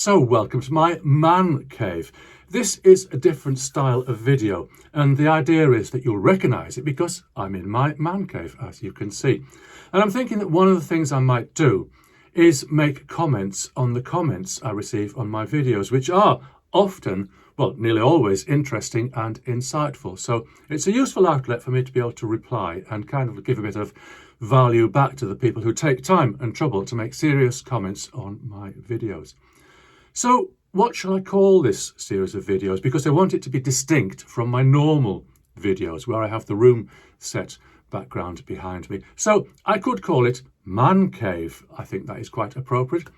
So welcome to my man cave. This is a different style of video, and the idea is that you'll recognise it because I'm in my man cave, as you can see. And I'm thinking that one of the things I might do is make comments on the comments I receive on my videos, which are often, well, nearly always interesting and insightful. So it's a useful outlet for me to be able to reply and kind of give a bit of value back to the people who take time and trouble to make serious comments on my videos. So what shall I call this series of videos? Because I want it to be distinct from my normal videos where I have the room set background behind me. So I could call it Man Cave. I think that is quite appropriate.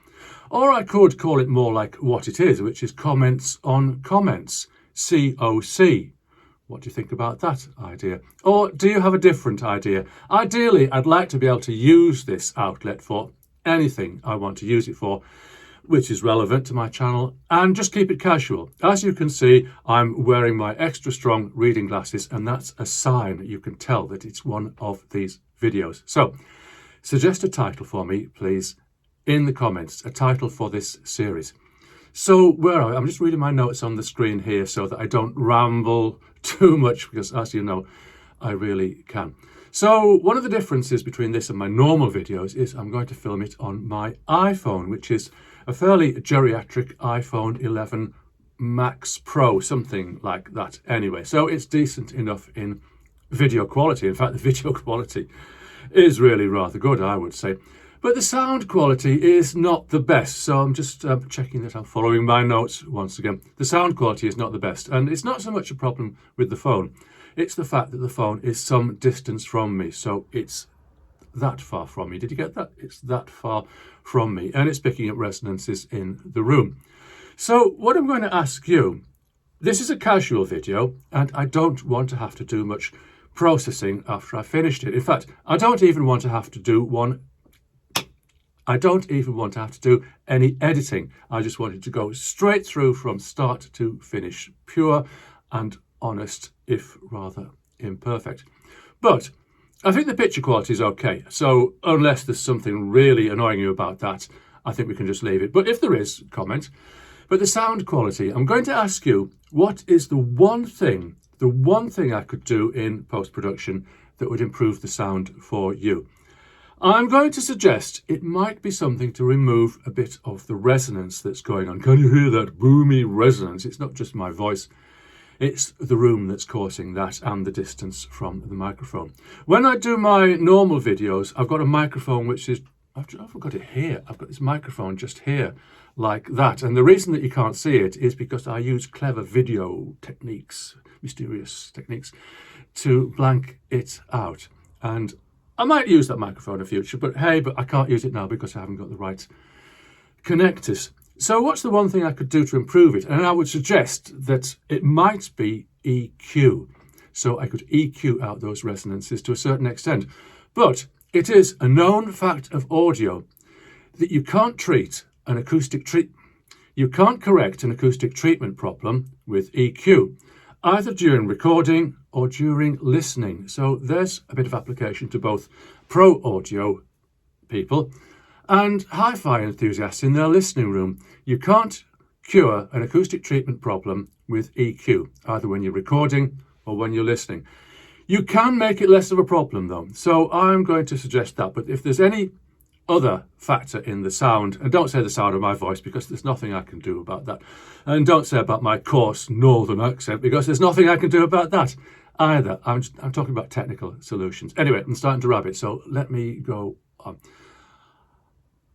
Or I could call it more like what it is, which is comments on comments, COC. What do you think about that idea? Or do you have a different idea? Ideally, I'd like to be able to use this outlet for anything I want to use it for, which is relevant to my channel, and just keep it casual. As you can see, I'm wearing my extra strong reading glasses, and that's a sign that you can tell that it's one of these videos. So suggest a title for me, please, in the comments, a title for this series. So where are we? I'm just reading my notes on the screen here so that I don't ramble too much, because as you know, I really can. So one of the differences between this and my normal videos is I'm going to film it on my iPhone, which is a fairly geriatric iPhone 11 Max Pro, something like that anyway. So it's decent enough in video quality. In fact, the video quality is really rather good, I would say. But the sound quality is not the best. So I'm just checking that I'm following my notes once again. The sound quality is not the best. And it's not so much a problem with the phone. It's the fact that the phone is some distance from me. So it's that far from me. Did you get that? It's that far from me, and it's picking up resonances in the room. So what I'm going to ask you, this is a casual video, and I don't want to have to do much processing after I finished it. In fact, I don't even want to have to do any editing. I just wanted to go straight through from start to finish, pure and honest, if rather imperfect. But I think the picture quality is okay. So unless there's something really annoying you about that, I think we can just leave it. But if there is, comment. But the sound quality, I'm going to ask you, what is the one thing I could do in post-production that would improve the sound for you? I'm going to suggest it might be something to remove a bit of the resonance that's going on. Can you hear that boomy resonance? It's not just my voice. It's the room that's causing that and the distance from the microphone. When I do my normal videos, I've got a microphone which is, I've got it here. I've got this microphone just here like that. And the reason that you can't see it is because I use clever video techniques, mysterious techniques, to blank it out. And I might use that microphone in the future, but hey, I can't use it now because I haven't got the right connectors. So what's the one thing I could do to improve it? And I would suggest that it might be EQ. So I could EQ out those resonances to a certain extent. But it is a known fact of audio that you can't correct an acoustic treatment problem with EQ, either during recording or during listening. So there's a bit of application to both pro audio people and hi-fi enthusiasts in their listening room. You can't cure an acoustic treatment problem with EQ, either when you're recording or when you're listening. You can make it less of a problem though, so I'm going to suggest that. But if there's any other factor in the sound, and don't say the sound of my voice because there's nothing I can do about that, and don't say about my coarse northern accent because there's nothing I can do about that either. I'm talking about technical solutions. Anyway, I'm starting to rabbit, so let me go on.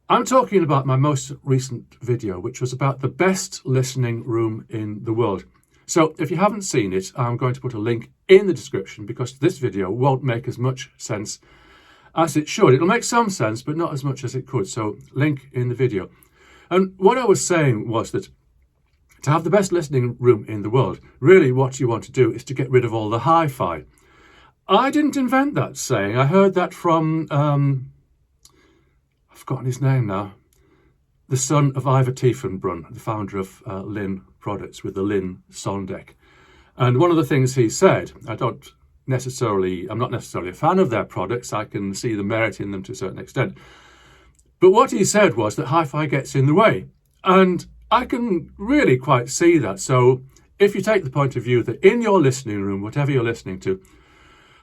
I'm talking about my most recent video, which was about the best listening room in the world. So if you haven't seen it, I'm going to put a link in the description because this video won't make as much sense as it should. It'll make some sense, but not as much as it could. So link in the video. And what I was saying was that to have the best listening room in the world, really what you want to do is to get rid of all the hi-fi. I didn't invent that saying. I heard that from I've forgotten his name now, the son of Ivor Tiefenbrunn, the founder of Linn Products with the Linn Sondeck. And one of the things he said, I'm not necessarily a fan of their products. I can see the merit in them to a certain extent. But what he said was that hi-fi gets in the way. And I can really quite see that. So if you take the point of view that in your listening room, whatever you're listening to,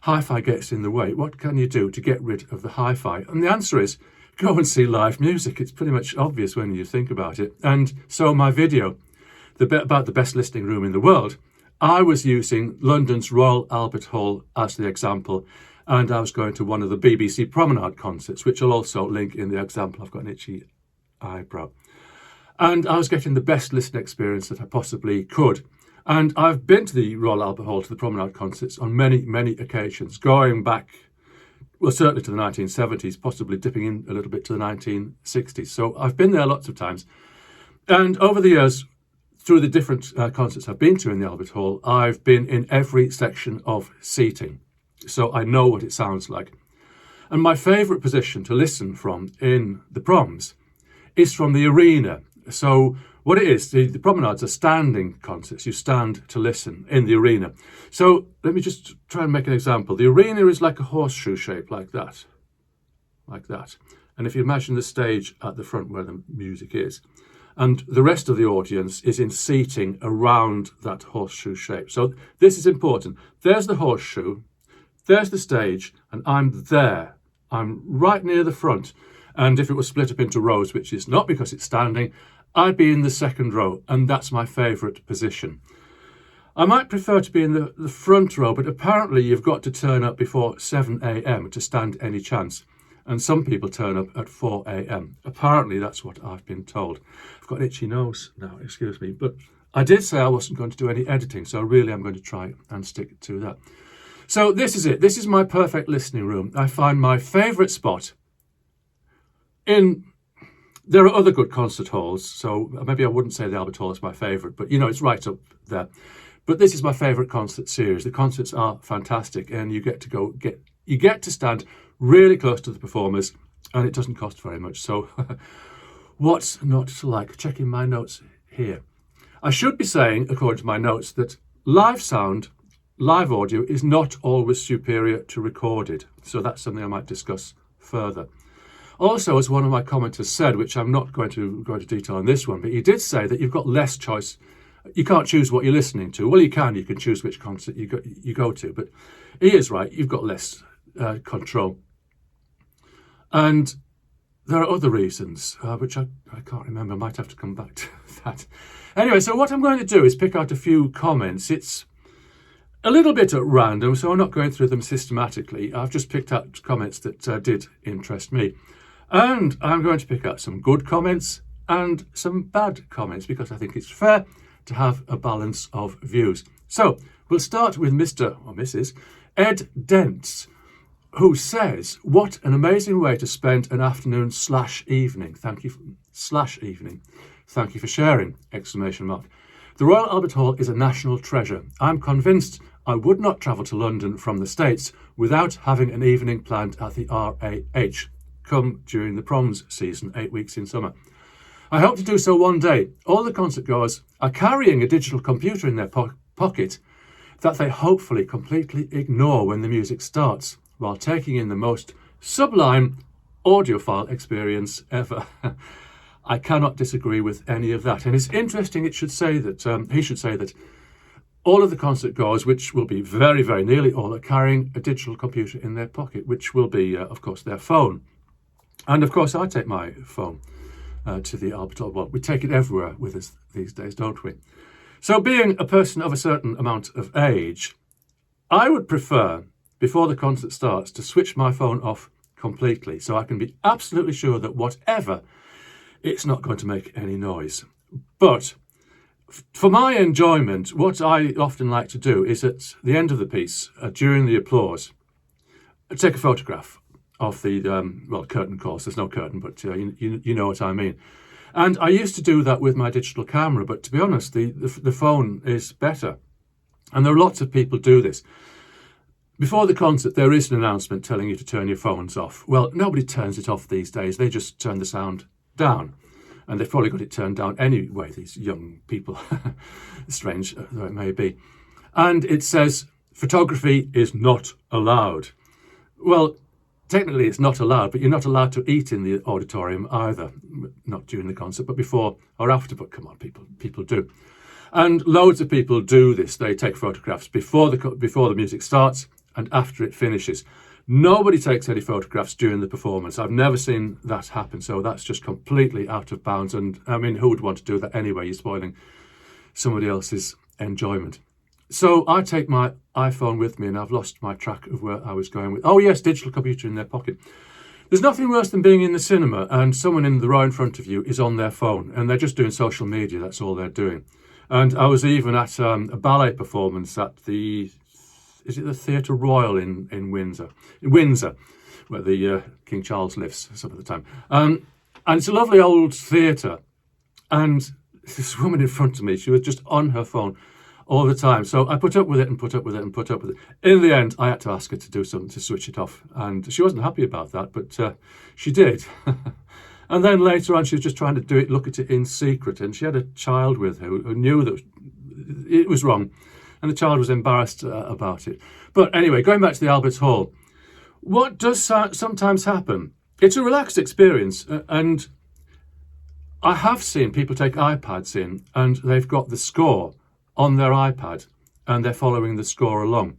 hi-fi gets in the way, what can you do to get rid of the hi-fi? And the answer is go and see live music. It's pretty much obvious when you think about it. And so my video, about the best listening room in the world, I was using London's Royal Albert Hall as the example, and I was going to one of the BBC Promenade concerts, which I'll also link in the example. I've got an itchy eyebrow. And I was getting the best listening experience that I possibly could. And I've been to the Royal Albert Hall, to the Promenade concerts on many, many occasions, going back, well, certainly to the 1970s, possibly dipping in a little bit to the 1960s. So I've been there lots of times. And over the years, through the different concerts I've been to in the Albert Hall, I've been in every section of seating. So I know what it sounds like. And my favourite position to listen from in the proms is from the arena. So what it is, the promenades are standing concerts. You stand to listen in the arena. So let me just try and make an example. The arena is like a horseshoe shape, like that. And if you imagine the stage at the front where the music is, and the rest of the audience is in seating around that horseshoe shape. So this is important. There's the horseshoe, there's the stage, and I'm there. I'm right near the front. And if it was split up into rows, which is not because it's standing, I'd be in the second row, and that's my favourite position. I might prefer to be in the front row, but apparently you've got to turn up before 7 a.m. to stand any chance. And some people turn up at 4 a.m. Apparently that's what I've been told. I've got an itchy nose now, excuse me. But I did say I wasn't going to do any editing, so really I'm going to try and stick to that. So this is it. This is my perfect listening room. I find my favourite spot there are other good concert halls, so maybe I wouldn't say the Albert Hall is my favourite, but it's right up there. But this is my favourite concert series. The concerts are fantastic, and you get to stand really close to the performers, and it doesn't cost very much. So what's not to like? Checking my notes here. I should be saying, according to my notes, that live sound, live audio is not always superior to recorded. So that's something I might discuss further. Also, as one of my commenters said, which I'm not going to go into detail on this one, but he did say that you've got less choice. You can't choose what you're listening to. Well, you can choose which concert you go to, but he is right. You've got less control. And there are other reasons, which I can't remember. I might have to come back to that. Anyway, so what I'm going to do is pick out a few comments. It's a little bit at random, so I'm not going through them systematically. I've just picked out comments that did interest me. And I'm going to pick out some good comments and some bad comments because I think it's fair to have a balance of views. So we'll start with Mr. or Mrs. Ed Dents, who says, what an amazing way to spend an afternoon / evening. Thank you / evening. Thank you for sharing, ! The Royal Albert Hall is a national treasure. I'm convinced I would not travel to London from the States without having an evening planned at the RAH. Come during the proms season, 8 weeks in summer. I hope to do so one day. All the concert goers are carrying a digital computer in their pocket that they hopefully completely ignore when the music starts, while taking in the most sublime audiophile experience ever. I cannot disagree with any of that. And it's interesting, he should say that all of the concert goers, which will be very, very nearly all, are carrying a digital computer in their pocket, which will be, of course, their phone. And of course, I take my phone to the Albert Hall. Well, we take it everywhere with us these days, don't we? So being a person of a certain amount of age, I would prefer, before the concert starts, to switch my phone off completely so I can be absolutely sure that whatever, it's not going to make any noise. But for my enjoyment, what I often like to do is at the end of the piece, during the applause, take a photograph of the, curtain calls. There's no curtain, but you know what I mean. And I used to do that with my digital camera, but to be honest, the phone is better. And there are lots of people do this. Before the concert, there is an announcement telling you to turn your phones off. Well, nobody turns it off these days. They just turn the sound down. And they've probably got it turned down anyway, these young people, strange though it may be. And it says, photography is not allowed. Well, technically it's not allowed, but you're not allowed to eat in the auditorium either, not during the concert, but before or after. But come on, people do. And loads of people do this. They take photographs before the music starts and after it finishes. Nobody takes any photographs during the performance. I've never seen that happen, so that's just completely out of bounds. And I mean, who would want to do that anyway? You're spoiling somebody else's enjoyment. So I take my iPhone with me, and I've lost my track of where I was going with. Oh yes, digital computer in their pocket. There's nothing worse than being in the cinema and someone in the row in front of you is on their phone and they're just doing social media. That's all they're doing. And I was even at a ballet performance at the Theatre Royal in Windsor, where the King Charles lives some of the time. And it's a lovely old theatre. And this woman in front of me, she was just on her phone all the time. So I put up with it and put up with it and put up with it. In the end, I had to ask her to do something to switch it off. And she wasn't happy about that, but she did. And then later on, she was just trying to look at it in secret. And she had a child with her who knew that it was wrong. And the child was embarrassed about it. But anyway, going back to the Albert Hall, what does sometimes happen? It's a relaxed experience. And I have seen people take iPads in and they've got the score on their iPad and they're following the score along.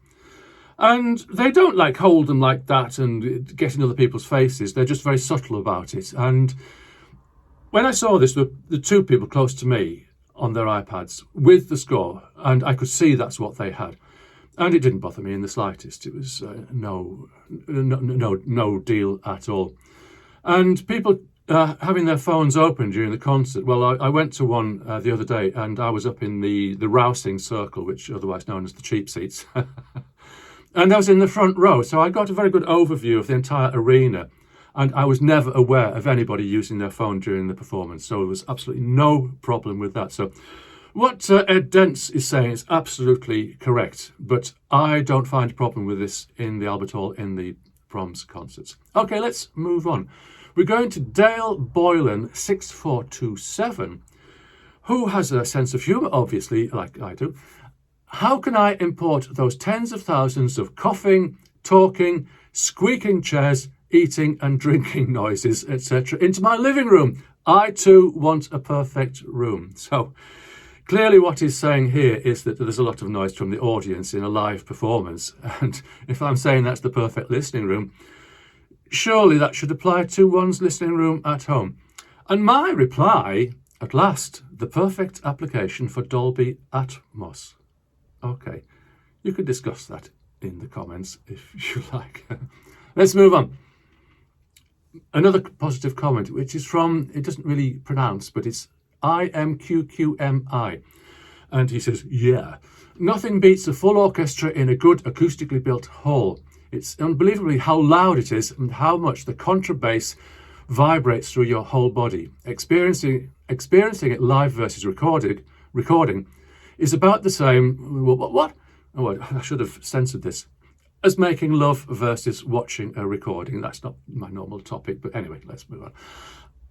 And they don't hold them like that and get in other people's faces. They're just very subtle about it. And when I saw this, the two people close to me on their iPads with the score, and I could see that's what they had. And it didn't bother me in the slightest. It was no deal at all. And people having their phones open during the concert. Well, I went to one the other day and I was up in the rousing circle, which otherwise known as the cheap seats. And I was in the front row, so I got a very good overview of the entire arena. And I was never aware of anybody using their phone during the performance. So there was absolutely no problem with that. So what Ed Dents is saying is absolutely correct. But I don't find a problem with this in the Albert Hall in the Proms concerts. Okay, let's move on. We're going to Dale Boylan 6427, who has a sense of humour, obviously, like I do. How can I import those tens of thousands of coughing, talking, squeaking chairs, eating and drinking noises, etc. into my living room? I too want a perfect room. So clearly what he's saying here is that there's a lot of noise from the audience in a live performance. And if I'm saying that's the perfect listening room, surely that should apply to one's listening room at home. And my reply, at last, the perfect application for Dolby Atmos. Okay, you could discuss that in the comments if you like. Let's move on. Another positive comment, which is from, it doesn't really pronounce, but it's IMQQMI. And he says, yeah, nothing beats a full orchestra in a good acoustically built hall. It's unbelievably how loud it is and how much the contrabass vibrates through your whole body. Experiencing it live versus recording is about the same. What? Oh, I should have censored this. As making love versus watching a recording. That's not my normal topic, but anyway, let's move on.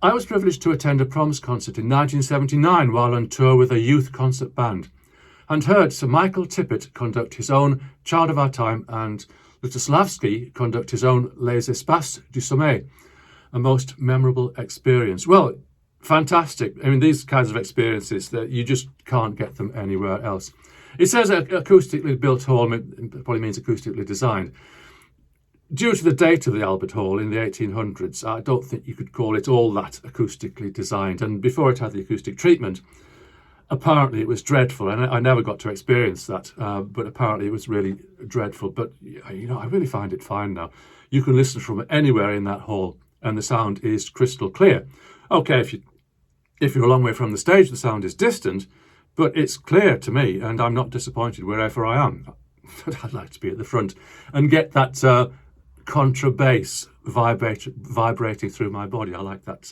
I was privileged to attend a Proms concert in 1979 while on tour with a youth concert band, and heard Sir Michael Tippett conduct his own Child of Our Time and Lutosławski conduct his own Les Espaces du Sommeil. A most memorable experience. Well, fantastic. I mean, these kinds of experiences, that you just can't get them anywhere else. It says acoustically built hall, it probably means acoustically designed. Due to the date of the Albert Hall in the 1800s, I don't think you could call it all that acoustically designed. And before it had the acoustic treatment, apparently it was dreadful. And I never got to experience that, but apparently it was really dreadful. But, you know, I really find it fine now. You can listen from anywhere in that hall and the sound is crystal clear. Okay, if you're a long way from the stage, the sound is distant, but it's clear to me, and I'm not disappointed wherever I am. But I'd like to be at the front and get that contrabass vibrating through my body. I like that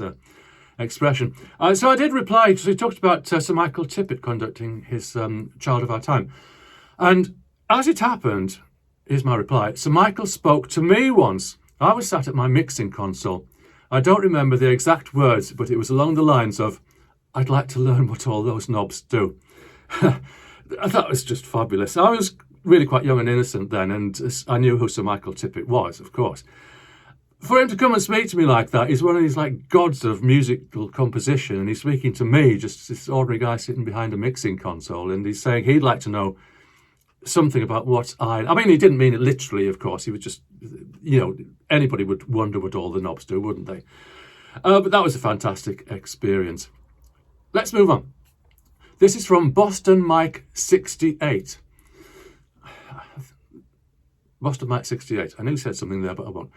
expression. So I did reply, because he talked about Sir Michael Tippett conducting his Child of Our Time. And as it happened, here's my reply, Sir Michael spoke to me once. I was sat at my mixing console. I don't remember the exact words, but it was along the lines of, I'd like to learn what all those knobs do. That was just fabulous. I was really quite young and innocent then, and I knew who Sir Michael Tippett was, of course. for him to come and speak to me like that, he's one of these like gods of musical composition, and he's speaking to me, just this ordinary guy sitting behind a mixing console, and he's saying he'd like to know something about what I mean, he didn't mean it literally, of course. He was just, anybody would wonder what all the knobs do, wouldn't they? But that was a fantastic experience. Let's move on. This is from Boston Mike 68. Boston Mike 68. I nearly said something there, but I won't.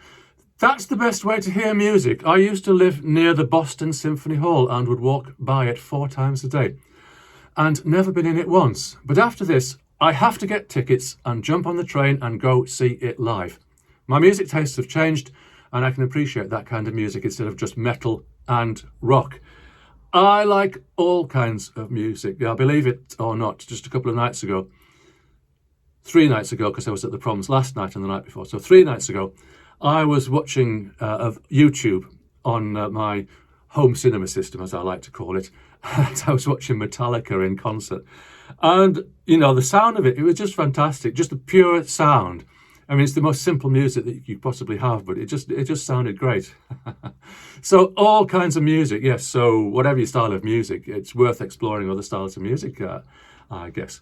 That's the best way to hear music. I used to live near the Boston Symphony Hall and would walk by it 4 times a day, and never been in it once. But after this, I have to get tickets and jump on the train and go see it live. My music tastes have changed, and I can appreciate that kind of music instead of just metal and rock. I like all kinds of music. Yeah, believe it or not, just a couple of nights ago, 3 nights ago, because I was at the Proms last night and the night before, so 3 nights ago, I was watching YouTube on my home cinema system, as I like to call it. And I was watching Metallica in concert. And, the sound of it was just fantastic, just the pure sound. I mean, it's the most simple music that you possibly have, but it just sounded great. So all kinds of music, yes. So whatever your style of music, it's worth exploring other styles of music, I guess.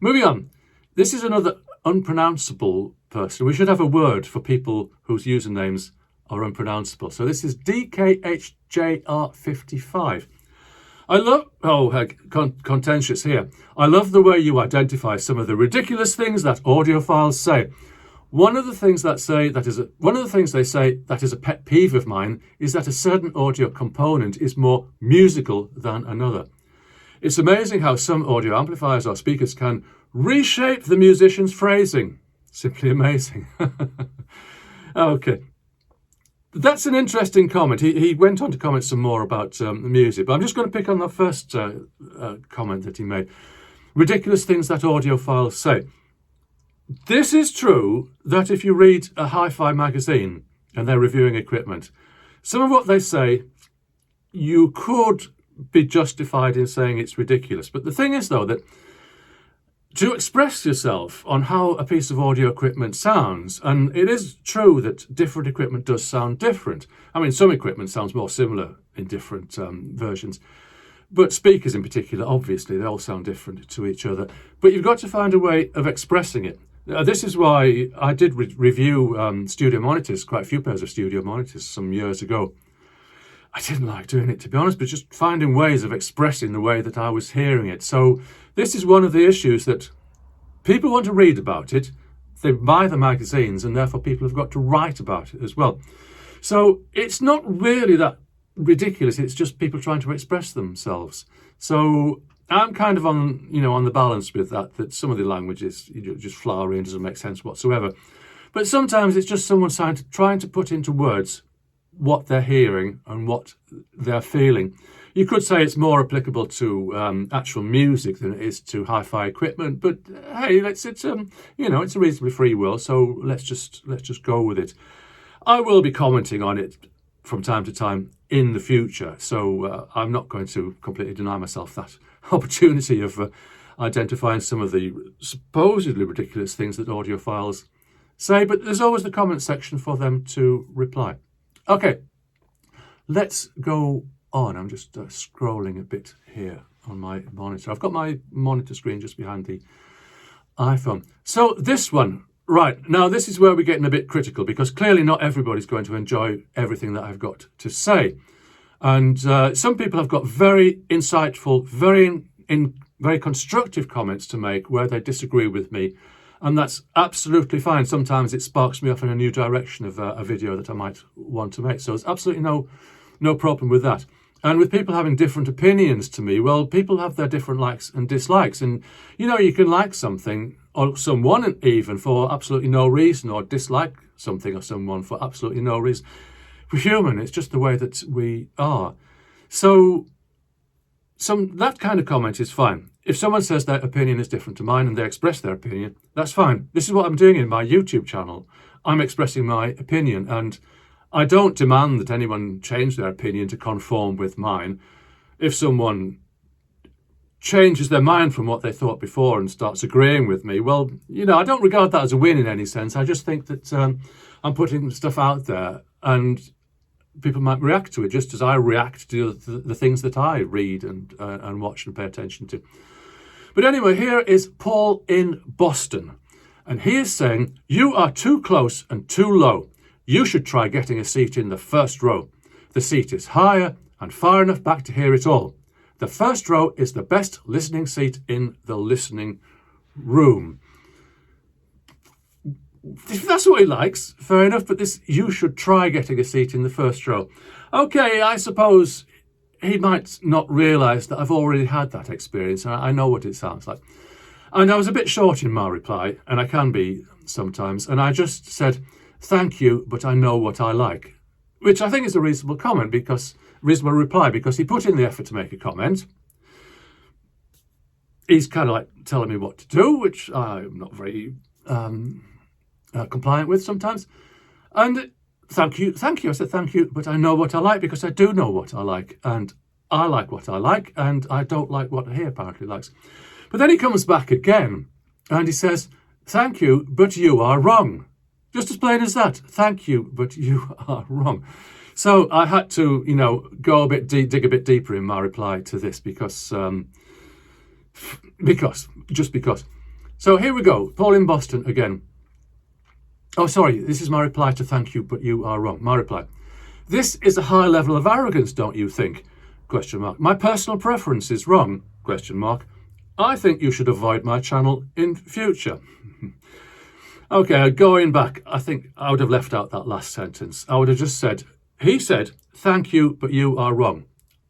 Moving on. This is another unpronounceable person. We should have a word for people whose usernames are unpronounceable. So this is DKHJR55. I love, contentious here. I love the way you identify some of the ridiculous things that audiophiles say. One of the things they say that is a pet peeve of mine is that a certain audio component is more musical than another. It's amazing how some audio amplifiers or speakers can reshape the musician's phrasing. Simply amazing. Okay. That's an interesting comment. He went on to comment some more about music, but I'm just going to pick on the first comment that he made. Ridiculous things that audiophiles say. This is true that if you read a hi-fi magazine and they're reviewing equipment, some of what they say, you could be justified in saying it's ridiculous. But the thing is, though, that to express yourself on how a piece of audio equipment sounds, and it is true that different equipment does sound different. I mean, some equipment sounds more similar in different versions, but speakers in particular, obviously, they all sound different to each other. But you've got to find a way of expressing it. This is why I did review studio monitors, quite a few pairs of studio monitors some years ago. I didn't like doing it, to be honest, but just finding ways of expressing the way that I was hearing it. So this is one of the issues that people want to read about it. They buy the magazines, and therefore people have got to write about it as well. So it's not really that ridiculous. It's just people trying to express themselves. So I'm kind of on the balance with that some of the language is just flowery and doesn't make sense whatsoever. But sometimes it's just someone trying to put into words what they're hearing and what they're feeling. You could say it's more applicable to actual music than it is to hi-fi equipment, but hey, it's a reasonably free world, so let's just go with it. I will be commenting on it from time to time in the future, so I'm not going to completely deny myself that opportunity of identifying some of the supposedly ridiculous things that audiophiles say, but there's always the comment section for them to reply. Okay, let's go on. I'm just scrolling a bit here on my monitor. I've got my monitor screen just behind the iPhone. So this one, right, now this is where we're getting a bit critical, because clearly not everybody's going to enjoy everything that I've got to say. And some people have got very insightful, very constructive comments to make where they disagree with me. And that's absolutely fine. Sometimes it sparks me off in a new direction of a video that I might want to make. So there's absolutely no problem with that. And with people having different opinions to me, well, people have their different likes and dislikes. And, you can like something or someone even for absolutely no reason, or dislike something or someone for absolutely no reason. We're human. It's just the way that we are. So that kind of comment is fine. If someone says their opinion is different to mine and they express their opinion, that's fine. This is what I'm doing in my YouTube channel. I'm expressing my opinion, and I don't demand that anyone change their opinion to conform with mine. If someone changes their mind from what they thought before and starts agreeing with me, well, I don't regard that as a win in any sense. I just think that I'm putting stuff out there, and people might react to it just as I react to the things that I read and watch and pay attention to. But anyway, here is Paul in Boston, and he is saying, "You are too close and too low. You should try getting a seat in the first row. The seat is higher and far enough back to hear it all. The first row is the best listening seat in the listening room." If that's what he likes, fair enough, but this, you should try getting a seat in the first row. Okay, I suppose he might not realise that I've already had that experience. I know what it sounds like. And I was a bit short in my reply, and I can be sometimes, and I just said, "Thank you, but I know what I like," which I think is a reasonable reply, because he put in the effort to make a comment. He's kind of like telling me what to do, which I'm not very compliant with sometimes. And thank you. I said, "Thank you, but I know what I like," because I do know what I like, and I like what I like, and I don't like what he apparently likes. But then he comes back again, and he says, "Thank you, but you are wrong." Just as plain as that. "Thank you, but you are wrong." So I had to, go a bit dig a bit deeper in my reply to this because. So here we go. Paul in Boston again. Oh, sorry, this is my reply to "Thank you, but you are wrong." My reply. "This is a high level of arrogance, don't you think? ? My personal preference is wrong? ? I think you should avoid my channel in future." Okay, going back, I think I would have left out that last sentence. I would have just said, he said, "Thank you, but you are wrong."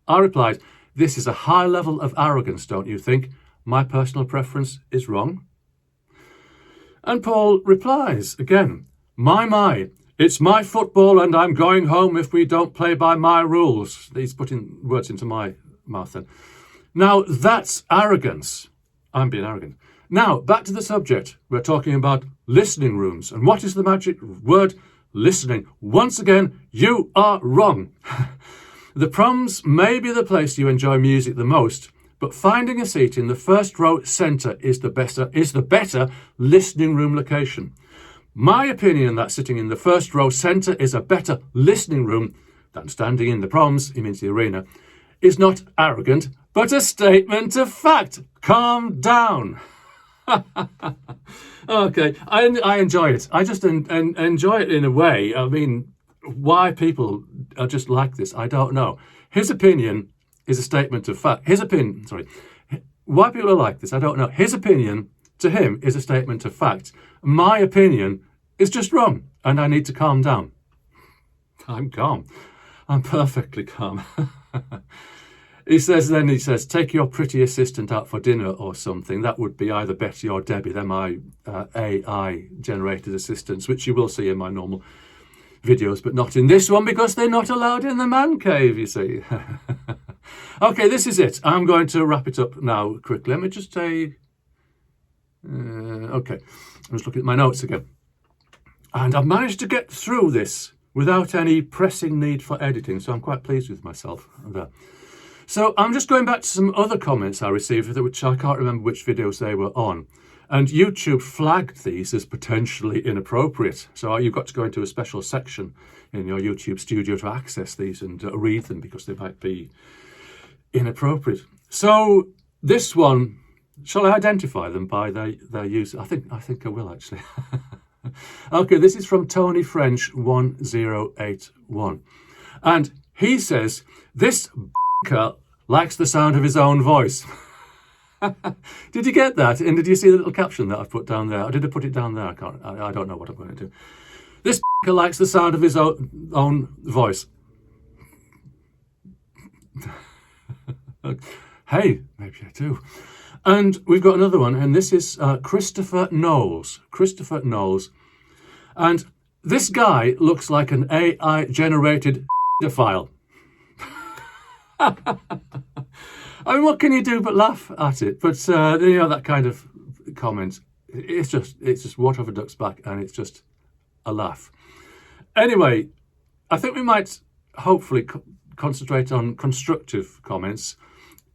I replied, "This is a high level of arrogance, don't you think? My personal preference is wrong." And Paul replies again, My, it's my football and I'm going home if we don't play by my rules." He's putting words into my mouth then. Now, that's arrogance. I'm being arrogant. Now, back to the subject. We're talking about listening rooms. And what is the magic word? Listening. Once again, you are wrong. The proms may be the place you enjoy music the most, but finding a seat in the first row centre is the better listening room location. My opinion that sitting in the first row centre is a better listening room than standing in the proms, he means the arena, is not arrogant, but a statement of fact. Calm down. Okay, I enjoy it. I just enjoy it in a way. I mean, why people are just like this, I don't know. His opinion is a statement of fact. Why people are like this, I don't know. His opinion to him is a statement of fact. My opinion is just wrong, and I need to calm down. I'm calm. I'm perfectly calm. He says, "Take your pretty assistant out for dinner or something." That would be either Betty or Debbie. They're my AI-generated assistants, which you will see in my normal videos, but not in this one because they're not allowed in the man cave, you see. Okay, this is it. I'm going to wrap it up now quickly. Let me just say... okay, I'm just looking at my notes again. And I've managed to get through this without any pressing need for editing, so I'm quite pleased with myself there. So I'm just going back to some other comments I received, which I can't remember which videos they were on. And YouTube flagged these as potentially inappropriate. So you've got to go into a special section in your YouTube studio to access these and read them because they might be inappropriate. So this one, shall I identify them by their use? I think I will actually. Okay, this is from Tony French 1081. And he says, "This likes the sound of his own voice." Did you get that? And did you see the little caption that I've put down there? Or did I put it down there? I don't know what I'm going to do. "This likes the sound of his own voice." Hey, maybe I do. And we've got another one, and this is Christopher Knowles. Christopher Knowles. And "This guy looks like an AI-generated file." I mean, what can you do but laugh at it? But, that kind of comment, it's just water off a duck's back, and it's just a laugh. Anyway, I think we might hopefully concentrate on constructive comments,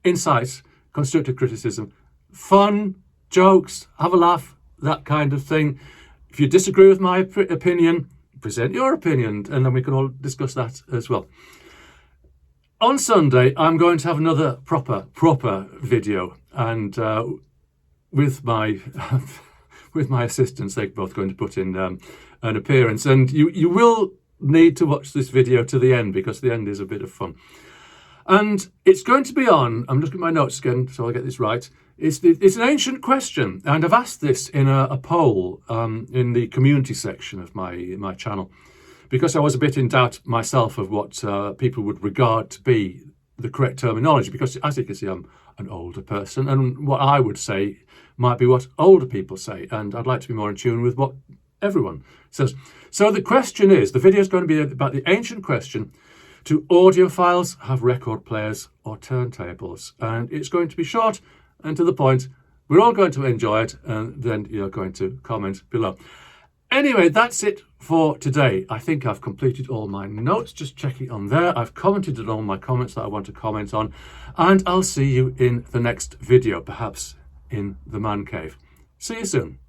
insights, constructive criticism, fun, jokes, have a laugh, that kind of thing. If you disagree with my opinion, present your opinion, and then we can all discuss that as well. On Sunday, I'm going to have another proper video, and with my with my assistants, they're both going to put in an appearance, and you will need to watch this video to the end, because the end is a bit of fun. And it's going to be on, I'm looking at my notes again so I'll get this right, it's an ancient question, and I've asked this in a poll in the community section of my channel, because I was a bit in doubt myself of what people would regard to be the correct terminology, because as you can see, I'm an older person, and what I would say might be what older people say, and I'd like to be more in tune with what everyone says. So the question is, the video is going to be about the ancient question: do audiophiles have record players or turntables? And it's going to be short and to the point. We're all going to enjoy it, and then you're going to comment below. Anyway, that's it for today. I think I've completed all my notes, just checking on there. I've commented on all my comments that I want to comment on, and I'll see you in the next video, perhaps in the man cave. See you soon.